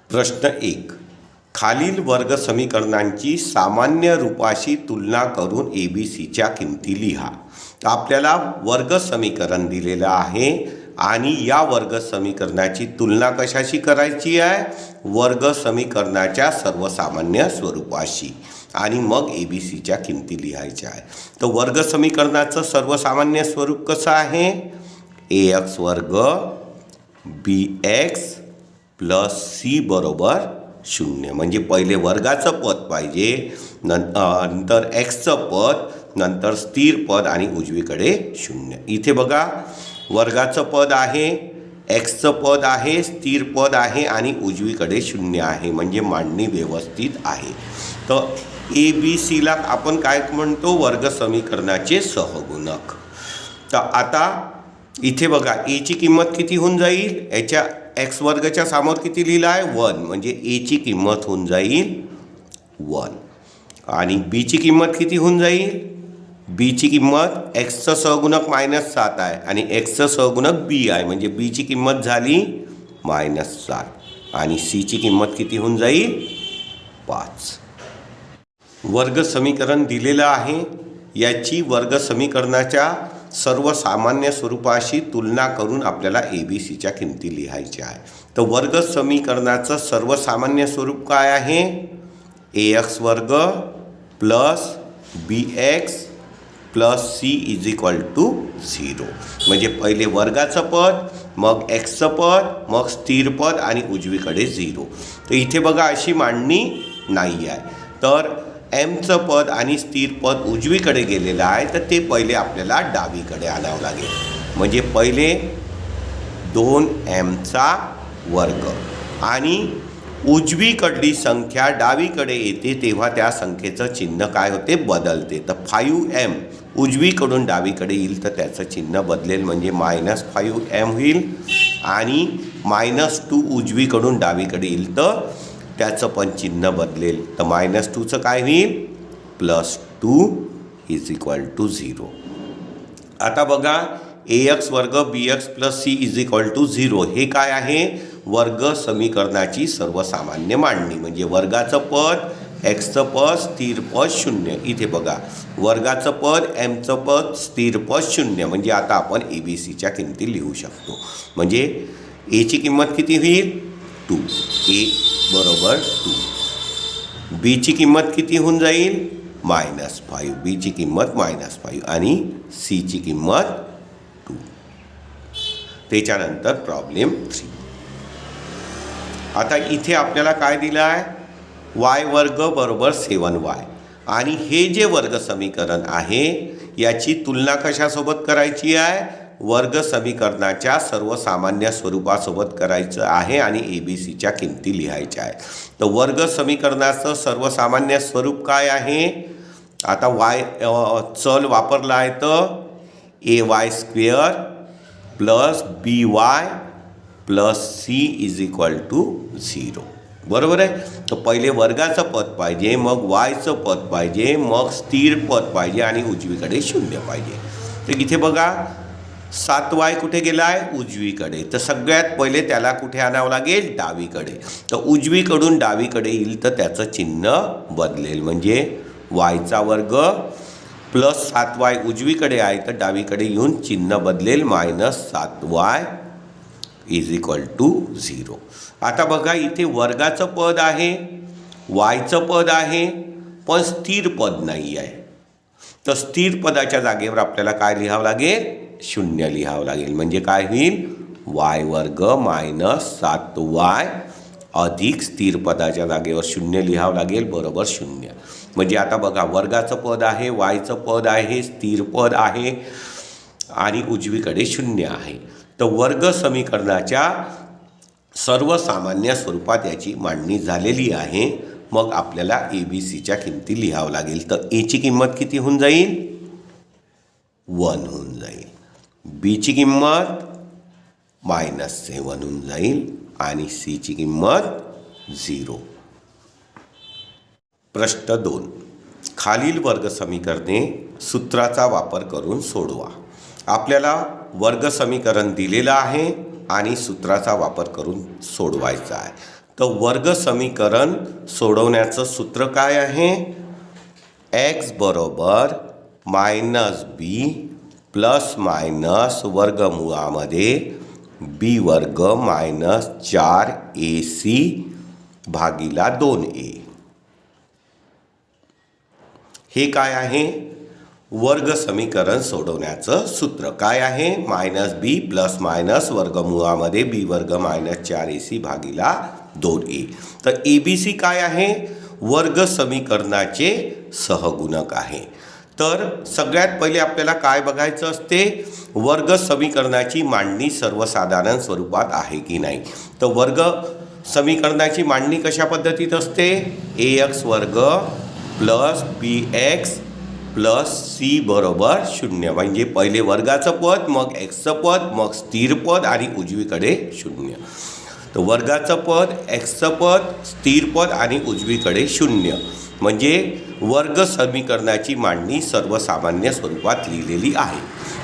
प्रश्न 1. खालील वर्ग समीकरणांची सामान्य रूपाशी तुलना करून ABCच्या किमती लिहा. तर आपल्याला वर्ग समीकरण दिलेलं आहे आणि या वर्ग समीकरणाची तुलना कशाशी करायची आहे? वर्ग समीकरणाच्या सर्वसामान्य स्वरूपाशी आणि मग ABCच्या किमती लिहायच्या आहे. तर वर्ग समीकरणाचं सर्वसामान्य स्वरूप कसं आहे? AX वर्ग BX प्लस C बरोबर 0. म्हणजे पहिले वर्गाचं पद पाहिजे, नंतर एक्सचं पद, नंतर स्थिर पद आणि उजवीकडे 0. इथे बघा वर्गाचं पद आहे, एक्सचं पद आहे, स्थिर पद आहे आणि उजवीकडे 0 आहे. म्हणजे मांडणी व्यवस्थित आहे. तर ABCला आपण काय म्हणतो? वर्ग समीकरणाचे सहगुणक. तर आता इथे बघा A ची किंमत किती होऊन जाईल? याच्या एक्स वर्गच्या समोर किती लिहिलं आहे? 1. म्हणजे A ची किंमत होऊन जाईल 1. आणि B ची किंमत किती होऊन जाईल? B ची किंमत एक्सचं सहगुणक -7 आहे आणि एक्सचं सहगुणक B आहे. म्हणजे B ची किंमत झाली -7 आणि C ची किंमत किती होऊन जाईल? 5. वर्ग समीकरण दिलेलं आहे. याची वर्ग समीकरणाच्या सर्वसामान्य स्वरूपाशी तुलना करून आपल्याला ABCच्या किमती लिहायच्या आहे. तर वर्ग समीकरणाचं सर्वसामान्य स्वरूप काय आहे? AX वर्ग plus BX plus C is equal to 0. म्हणजे पहिले वर्गाचं पद, मग एक्सचं पद, मग स्थिर पद आणि उजवीकडे 0. तर इथे बघा अशी मांडणी नाही आहे. तर एमचं पद आणि स्थिर पद उजवीकडे गेलेलं आहे, तर ते पहिले आपल्याला डावीकडे आणावं लागेल. म्हणजे पहिले 2mचा वर्ग आणि उजवीकडली संख्या डावीकडे येते तेव्हा त्या संख्येचं चिन्ह काय होते? बदलते. तर 5m उजवीकडून डावीकडे येईल तर त्याचं चिन्ह बदलेल. म्हणजे -5m होईल आणि -2 उजवीकडून डावीकडे येईल तर त्याचं पण चिन्ह बदलेल. तर -2चं काय होईल? +2 इज इक्वल टू 0. आता बघा AX वर्ग BX plus C is equal to 0 हे काय आहे? वर्ग समीकरणाची सर्वसामान्य मांडणी. म्हणजे वर्गाचं पद, एक्सचं पद, स्थिर पद 0. इथे बघा वर्गाचं पद, एमचं पद, स्थिर पद 0. म्हणजे आता आपण ABCच्या किमती लिहू शकतो. म्हणजे A ची किंमत किती होईल? 2. A बरोबर 2. B ची किंमत किती होऊन जाईल? -5. B ची किंमत -5 आणि C ची किंमत 2. त्याच्यानंतर प्रॉब्लेम 3. आता इथे आपल्याला काय दिलं आहे? y वर्ग बरोबर 7y आणि हे जे वर्ग समीकरण आहे याची तुलना कशासोबत करायची आहे? वर्ग समीकरणाच्या सर्वसामान्य स्वरूपासोबत करायचं आहे आणि ABCच्या किमती लिहायच्या आहेत. तर वर्ग समीकरणाचं सर्वसामान्य स्वरूप काय आहे? आता चल वापरला आहे तर AY² plus BY plus C is equal to 0. बरोबर आहे. तर पहिले वर्गाचं पद पाहिजे, मग yचं पद पाहिजे, मग स्थिर पद पाहिजे आणि उजवीकडे 0 पाहिजे. तर इथे बघा 7y कुठे गेला आहे? उजवीकडे. तर सगळ्यात पहिले त्याला कुठे आणावं लागेल? डावीकडे. तर उजवीकडून डावीकडे येईल तर त्याचं चिन्ह बदलेल. म्हणजे yचा वर्ग प्लस 7y उजवीकडे आहे तर डावीकडे येऊन चिन्ह बदलेल. -7y is equal to 0. आता बघा इथे वर्गाचं पद आहे, yचं पद आहे, पण स्थिर पद नाही आहे. तर स्थिर पदाच्या जागेवर आपल्याला काय लिहावं लागेल? 0 लिहावं लागेल. म्हणजे काय होईल? y वर्ग -7y अधिक स्थिर पदाच्या जागेवर 0 लिहावं लागेल बरोबर 0. म्हणजे आता बघा वर्गाचं पद आहे, yचं पद आहे, स्थिर पद आहे आणि उजवीकडे 0 आहे. तर वर्ग समीकरणाच्या सर्वसामान्य स्वरूपात याची मांडणी झालेली आहे. मग आपल्याला ABCच्या किमती लिहावं लागेल. तर A ची किंमत किती होऊन जाईल? 1 होऊन जाईल. B ची किंमत -7 होऊन जाईल आणि C ची किंमत 0. प्रश्न 2. खालील वर्ग समीकरणे सूत्राचा वापर करून सोडवा. आपल्याला वर्ग समीकरण दिलेलं आहे आणि सूत्राचा वापर करून सोडवायचा आहे. तर वर्ग समीकरण सोडवण्याचं सूत्र काय आहे? एक्स बरोबर मायनस बी प्लस मायनस वर्गमुळामध्ये बी वर्ग मायनस 4ac भागिला 2a. हे काय आहे? वर्ग समीकरण सोडवण्याचं सूत्र काय आहे? मायनस बी प्लस मायनस वर्गमुळामध्ये बी वर्ग मायनस 4ac भागिला 2a. तर ABC काय आहे? वर्ग समीकरणाचे सहगुणक आहे. तर सगळ्यात पहिले आपल्याला काय बघायचं असते? वर्ग समीकरणाची मांडणी सर्वसाधारण स्वरूपात आहे की नाही. तर वर्ग समीकरणाची मांडणी कशा पद्धतीत असते? ax वर्ग प्लस bx प्लस c बरोबर 0. म्हणजे पहिले वर्गाचं पद, मग एक्सचं पद, मग स्थिर पद आणि उजवीकडे 0. तर वर्गाचं पद, एक्सचं पद, स्थिर पद आणि उजवीकडे 0 म्हणजे वर्ग समीकरणाची मांडणी सर्वसामान्य स्वरूपात लिहिलेली आहे.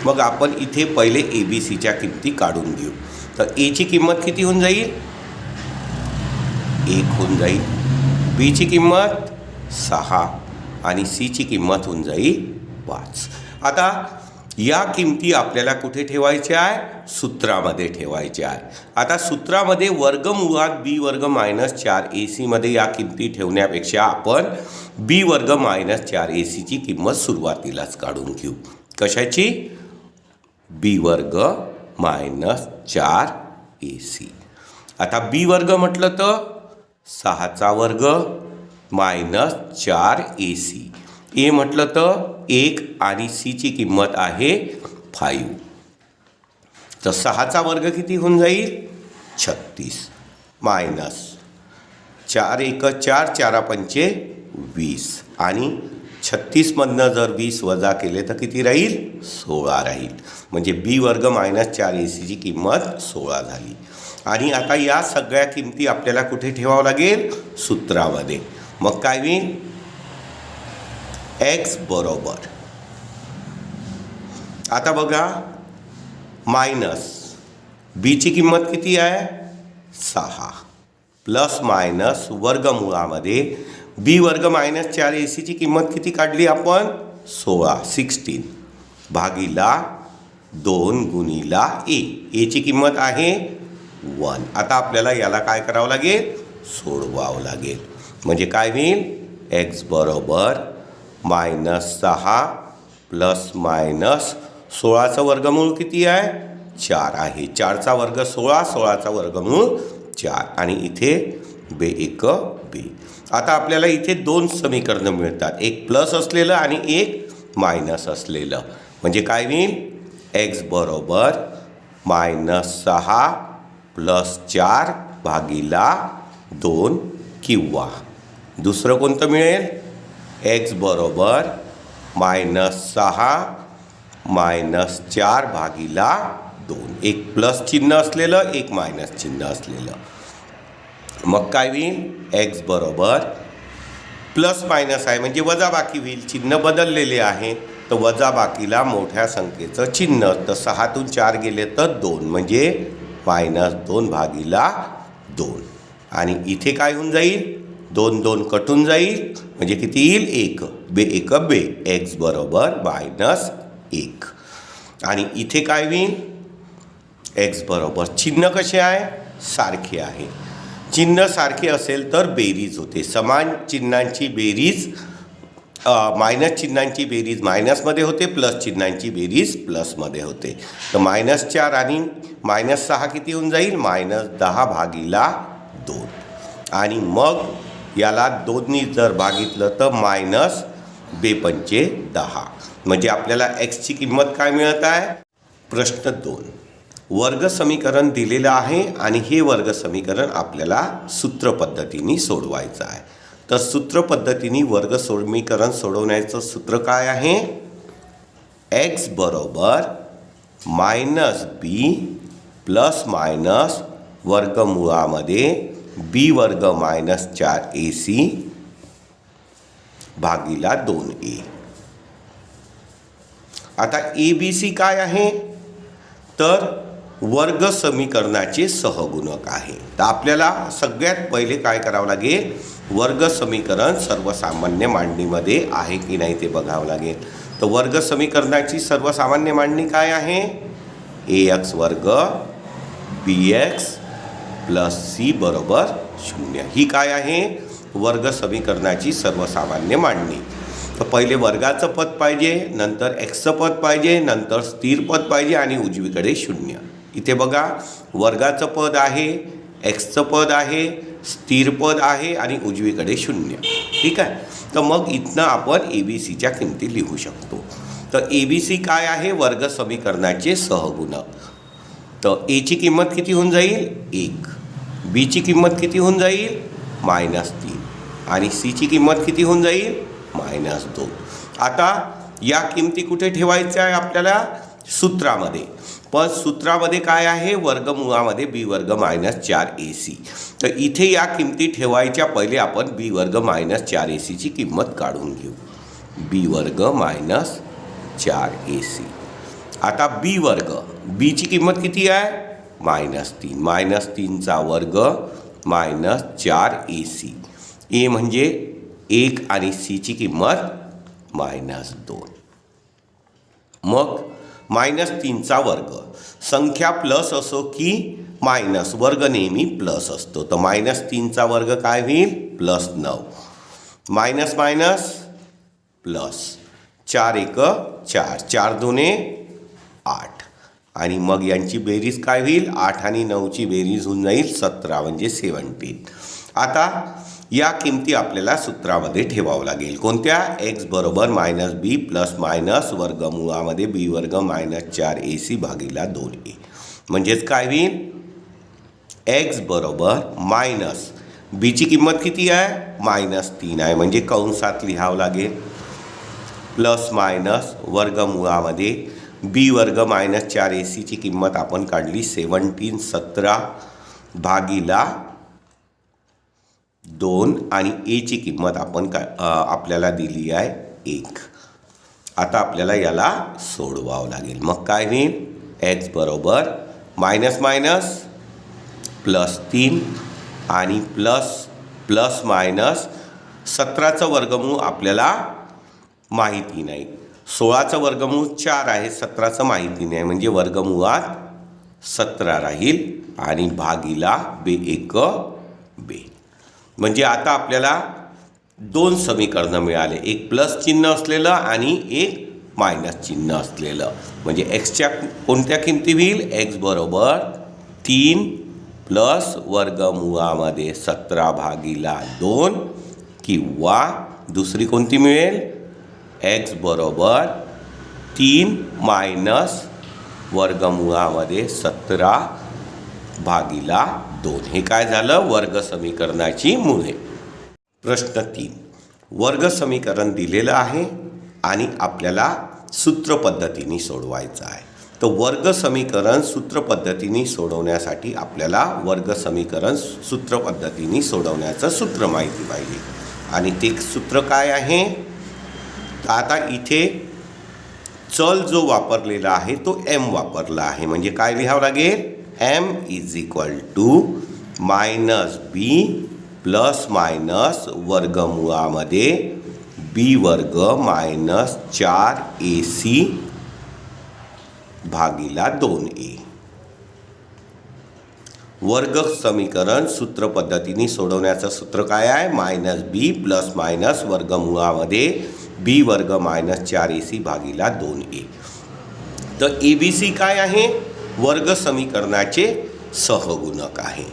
मग आपण इथे पहिले ABCच्या किमती काढून घेऊ. तर एची किंमत किती होऊन जाईल? 1 होऊन जाईल. बीची किंमत 6 आणि सीची किंमत होऊन जाईल 5. आता या किमती आपल्याला कुठे ठेवायच्या आहे? सूत्रामध्ये ठेवायच्या आहे. आता सूत्रामध्ये वर्गमुळात बी वर्ग मायनस 4ac मध्ये या किमती ठेवण्यापेक्षा आपण बी वर्ग मायनस 4ac ची किंमत सुरुवातीलाच काढून घेऊ. कशाची? बी वर्ग मायनस 4ac. आता बी वर्ग म्हटलं तर 6चा वर्ग मायनस 4ac. ए म्हटलं तर 1 आणि सीची किंमत आहे 5. तर 6चा वर्ग किती होऊन जाईल? 36 मायनस 4 1 4 4 5 20 आणि 36मधनं जर 20 वजा केले तर किती राहील? 16 राहील. म्हणजे बी वर्ग मायनस 4ac ची किंमत 16 झाली. आणि आता या सगळ्या किमती आपल्याला कुठे ठेवावं लागेल? सूत्रामध्ये. मग काय होईल? एक्स बरोबर, आता बघा, मायनस बीची किंमत किती आहे? 6 प्लस मायनस वर्गमुळामध्ये बी वर्ग मायनस 4ac ची किंमत किती काढली आपण? 16 भागिला 2 गुणिला ए. एची किंमत आहे 1. आता आपल्याला याला काय करावं लागेल? सोडवावं लागेल. म्हणजे काय होईल? एक्स बरोबर मायनस 6 प्लस मायनस 16चं वर्गमूळ किती आहे? 4 आहे. 4चा वर्ग 16, 16चा वर्गमूळ 4 आणि इथे बे 1 बे. आता आपल्याला इथे 2 समीकरणं मिळतात, एक प्लस असलेलं आणि एक मायनस असलेलं. म्हणजे काय होईल? एक्स बरोबर मायनस 6 प्लस 4 भागिला 2 किंवा दुसरं कोणतं मिळेल? एक्स बरोबर मायनस 6 मायनस 4 भागिला 2. एक प्लस चिन्ह असलेलं, एक मायनस चिन्ह असलेलं. मग काय होईल? एक्स बरोबर प्लस मायनस आहे म्हणजे वजाबाकी होईल. चिन्ह बदललेले आहे. तर वजाबाकीला मोठ्या संख्येचं चिन्ह. तर 6तून 4 गेले तर 2 म्हणजे मायनस 2 भागिला 2. आणि इथे काय होऊन जाईल? 2 2 कटून जाईल म्हणजे किती येईल? 1 बे 1 बे. एक्स बरोबर मायनस 1. आणि इथे काय होईल? एक्स बरोबर चिन्ह कसे आहे? सारखे आहे. चिन्ह सारखे असेल तर बेरीज होते. समान चिन्हांची बेरीज, मायनस चिन्हांची बेरीज मायनसमध्ये होते, प्लस चिन्हांची बेरीज प्लसमध्ये होते. तर मायनस 4 आणि मायनस 6 किती होऊन जाईल? मायनस 10 भागिला 2. आणि मग याला 2नी जर भागितलं तर मायनस बे 5 10. म्हणजे आपल्याला एक्सची किंमत काय मिळत आहे? प्रश्न 2. वर्ग समीकरण दिलेलं आहे आणि हे वर्ग समीकरण आपल्याला सूत्र पद्धतीने सोडवायचं आहे. तर सूत्र पद्धतीने वर्ग समीकरण सोडवण्याचं सूत्र काय आहे? एक्स बरोबर मायनस बी प्लस मायनस वर्गमुळामध्ये बी वर्ग मायनस 4ac भागिला 2a. आता ABC काय आहे? तर वर्ग समीकरणाचे सहगुणक आहे. तर आपल्याला सगळ्यात पहिले काय करावं लागेल, वर्ग समीकरण सर्वसामान्य मांडणीमध्ये आहे की नाही ते बघावं लागेल. तर वर्ग समीकरणाची सर्वसामान्य मांडणी काय आहे, ax वर्ग bx प्लस c बरोबर 0. ही काय आहे, वर्ग समीकरणाची सर्वसामान्य मांडणी. तर पहिले वर्गाचं पद पाहिजे, नंतर एक्सचं पद पाहिजे, नंतर स्थिर पद पाहिजे आणि उजवीकडे 0. इथे बघा वर्गाचं पद आहे, एक्सचं पद आहे, स्थिर पद आहे आणि उजवीकडे 0. ठीक आहे. तर मग इथनं आपण ABCच्या किमती लिहू शकतो. तर ABC काय आहे, वर्ग समीकरणाचे सहगुणक. तर Aची किंमत किती होऊन जाईल 1, Bची किंमत किती होऊन जाईल -3 आणि Cची किंमत किती होऊन जाईल -2. आता या किमती कुठे ठेवायच्या आहे आपल्याला, सूत्रामध्ये. पण सूत्रामध्ये काय आहे, वर्गमुळामध्ये b वर्ग -4ac. तर इथे या किमती ठेवायच्या पहिले आपण b वर्ग -4ac ची किंमत काढून घेऊ. b वर्ग -4ac. आता b वर्ग, b ची किंमत किती आहे -3. -3चा वर्ग -4ac. a म्हणजे 1 आणि c ची किंमत -2. मग -3चा वर्ग, संख्या प्लस असो की मायनस, वर्ग नेहमी प्लस असतो. तर -3चा वर्ग काय होईल +9. मायनस मायनस प्लस, 4 1 4, 4 2 8 आणि मग यांची बेरीज काय होईल, 8 आणि 9ची बेरीज होऊन जाईल 17 म्हणजे 17. आता या किमती आपल्याला सूत्रामध्ये ठेवावं लागेल. कोणत्या, x बरोबर -b प्लस मायनस वर्गमुळामध्ये b वर्ग -4ac भागिला 2a. म्हणजेच काय होईल, x बरोबर मायनस बीची किंमत किती आहे -3 आहे, म्हणजे कंसात लिहावं लागेल, प्लस मायनस वर्गमुळामध्ये b वर्ग -4ac ची किंमत आपण काढली 17, 17 भागिला 2 आणि a ची किंमत आपण आपल्याला दिली आहे 1. आता आपल्याला याला सोडवावं लागेल. मग काय होईल, x बरोबर मायनस मायनस +3 आणि प्लस मायनस 17चं वर्गमूळ आपल्याला माहिती नाही, 16चं वर्गमूळ 4 आहे, 17चं माहिती नाही, म्हणजे वर्गमुळात 17 राहील आणि भागिला b1 b. म्हणजे आता आपल्याला 2 समीकरणं मिळाले, एक प्लस चिन्ह असलेलं आणि एक मायनस चिन्ह असलेलं. म्हणजे एक्सच्या कोणत्या किमती होईल, एक्स बरोबर 3 प्लस वर्गमुळामध्ये 17 भागिला 2 किंवा दुसरी कोणती मिळेल, एक्स बरोबर 3 मायनस वर्गमुळामध्ये 17 भागिला 2. हे काय झालं, वर्ग समीकरणाची मुळे. प्रश्न 3, वर्ग समीकरण दिलेलं आहे आणि आपल्याला सूत्र पद्धतीने सोडवायचं आहे. तर वर्ग समीकरण सूत्र पद्धतीने सोडवण्यासाठी आपल्याला वर्ग समीकरण सूत्र पद्धतीने सोडवण्याचं सूत्र माहिती पाहिजे. आणि ते सूत्र काय आहे, तर आता इथे चल जो वापरलेला आहे तो m वापरला आहे, म्हणजे काय लिहावं लागेल, m = -b प्लस मायनस वर्गमुळामध्ये b वर्ग -4ac भागिला 2a. वर्ग समीकरण सूत्र पद्धतीने सोडवण्याचं सूत्र काय आहे, -b प्लस मायनस वर्गमुळामध्ये b वर्ग -4ac भागिला 2a. तर ABC काय आहे, वर्ग समीकरणाचे सहगुणक आहे.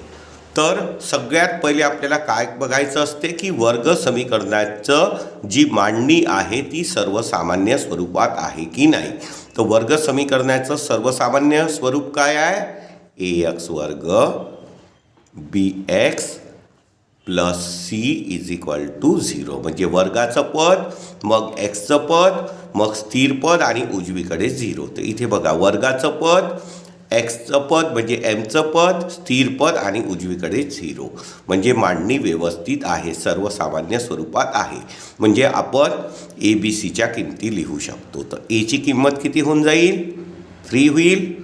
तर सगळ्यात पहिले आपल्याला काय बघायचं असते की वर्ग समीकरणाचं जी मांडणी आहे ती सर्वसामान्य स्वरूपात आहे की नाही. तर वर्ग समीकरणाचं सर्वसामान्य स्वरूप काय आहे, ax वर्ग bx प्लस c = 0. म्हणजे वर्गाचं पद, मग एक्सचं पद, मग स्थिर पद आणि उजवीकडे 0. तर इथे बघा वर्गाचं पद, एक्सचं पद म्हणजे एमचं पद, स्थिर पद आणि उजवीकडे 0. म्हणजे मांडणी व्यवस्थित आहे, सर्वसामान्य स्वरूपात आहे. म्हणजे आपण ABCच्या किमती लिहू शकतो. तर a ची किंमत किती होऊन जाईल 3 होईल,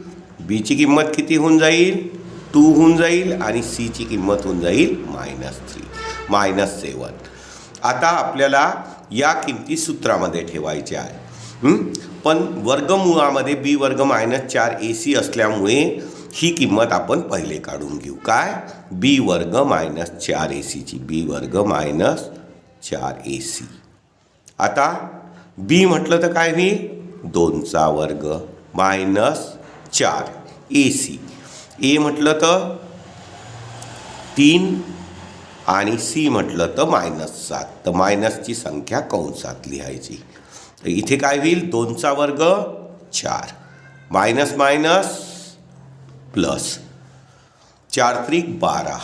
बीची किंमत किती होऊन जाईल 2 होऊन जाईल आणि सीची किंमत होऊन जाईल -7. आता आपल्याला या किमती सूत्रामध्ये ठेवायच्या आहे. पण वर्गमुळामध्ये बी वर्ग -4ac असल्यामुळे ही किंमत आपण पहिले काढून घेऊ. काय बी वर्ग -4ac बी वर्ग -4ac. आता बी म्हटलं तर काय होईल 2चा वर्ग -4 ac. ए म्हटलं तर 3 आणि सी म्हटलं तर -7. तर मायनसची संख्या कंसात लिहायची. तर इथे काय होईल 2चा वर्ग 4 मायनस मायनस प्लस 4 त्रिक 12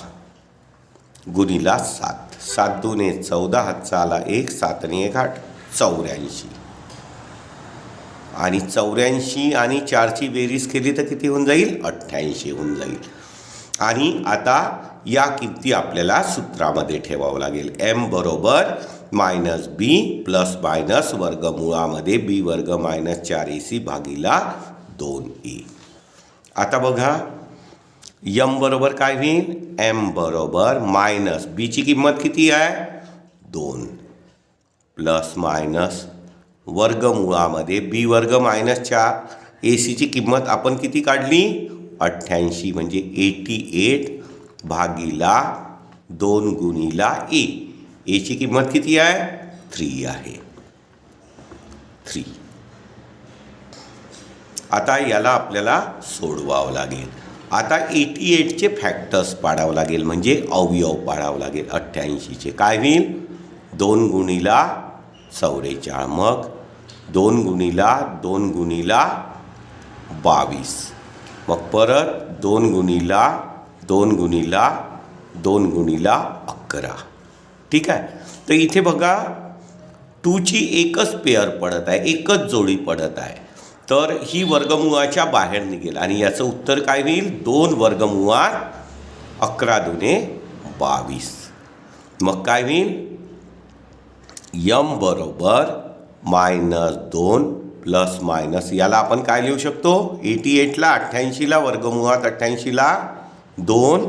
गुणिला 7. 7 2 14 हातचा आला 1 7 आणि 1 8 84. आणि 84 आणि 4ची बेरीज केली तर किती होऊन जाईल 88 होऊन जाईल. आणि आता या किमती आपल्याला सूत्रामध्ये ठेवावं लागेल. m बरोबर -b प्लस मायनस वर्गमुळामध्ये b वर्ग -4ac भागिला 2a. आता बघा m बरोबर काय होईल m बरोबर मायनस बीची किंमत किती आहे 2 प्लस मायनस वर्गमुळामध्ये बी वर्ग -4ac ची किंमत आपण किती काढली 88 म्हणजे 88 भागिला 2 गुणिला a. ची किंमत किती आहे 3 आहे 3. आता याला आपल्याला सोडवावं लागेल. आता 88चे फॅक्टर्स पाडावं लागेल म्हणजे अवयव पाडावं लागेल. 88चे काय होईल 2 गुणिला 44 मग 2 गुणिला 2 गुणिला 22 मग परत 2 गुणिला 2 गुणिला 2 गुणिला 11. ठीक आहे. तर इथे बघा 2ची एकच पेअर पडत आहे एकच जोडी पडत आहे. तर ही वर्गमुळाच्या बाहेर निघेल आणि याचं उत्तर काय होईल 2 वर्गमुळात 11 दुने 22. मग काय होईल m बरोबर -2 प्लस मायनस याला आपण काय लिहू शकतो 88ला 88ला वर्गमुळात 88ला 2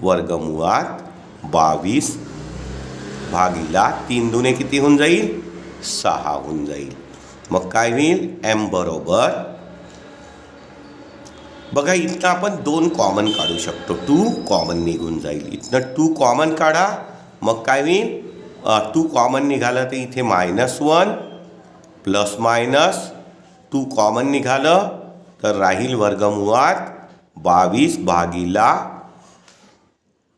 वर्गमुळात 22 भागिला 3 दुने किती होऊन जाईल 6 होऊन जाईल. मग काय होईल m बरोबर बघा इथनं आपण 2 कॉमन काढू शकतो 2 कॉमन निघून जाईल. इथनं 2 कॉमन काढा मग काय होईल 2 कॉमन निघालं तर इथे -1 प्लस मायनस 2 कॉमन निघालं तर राहील वर्गमुळात 22 भागिला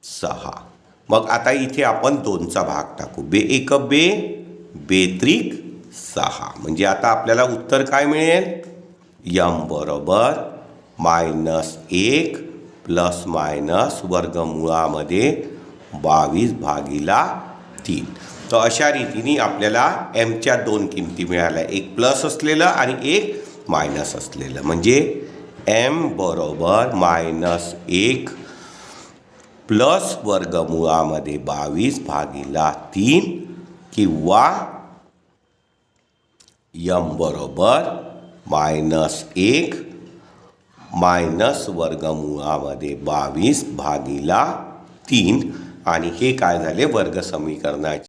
6. मग आता इथे आपण 2चा भाग टाकू बे 1 बे बे त्रिक 6 म्हणजे आता आपल्याला उत्तर काय मिळेल m बरोबर -1 प्लस मायनस वर्गमुळामध्ये 22 भागिला 3. तर अशा रीतीने आपल्याला mच्या 2 किमती मिळाल्या एक प्लस असलेलं आणि एक मायनस असलेलं म्हणजे m बरोबर -1 प्लस वर्गमुळामध्ये 22 भागिला 3 किंवा m बरोबर -1 मायनस वर्गमुळामध्ये 22 भागिला 3 आणि हे काय झाले वर्ग समीकरणाचे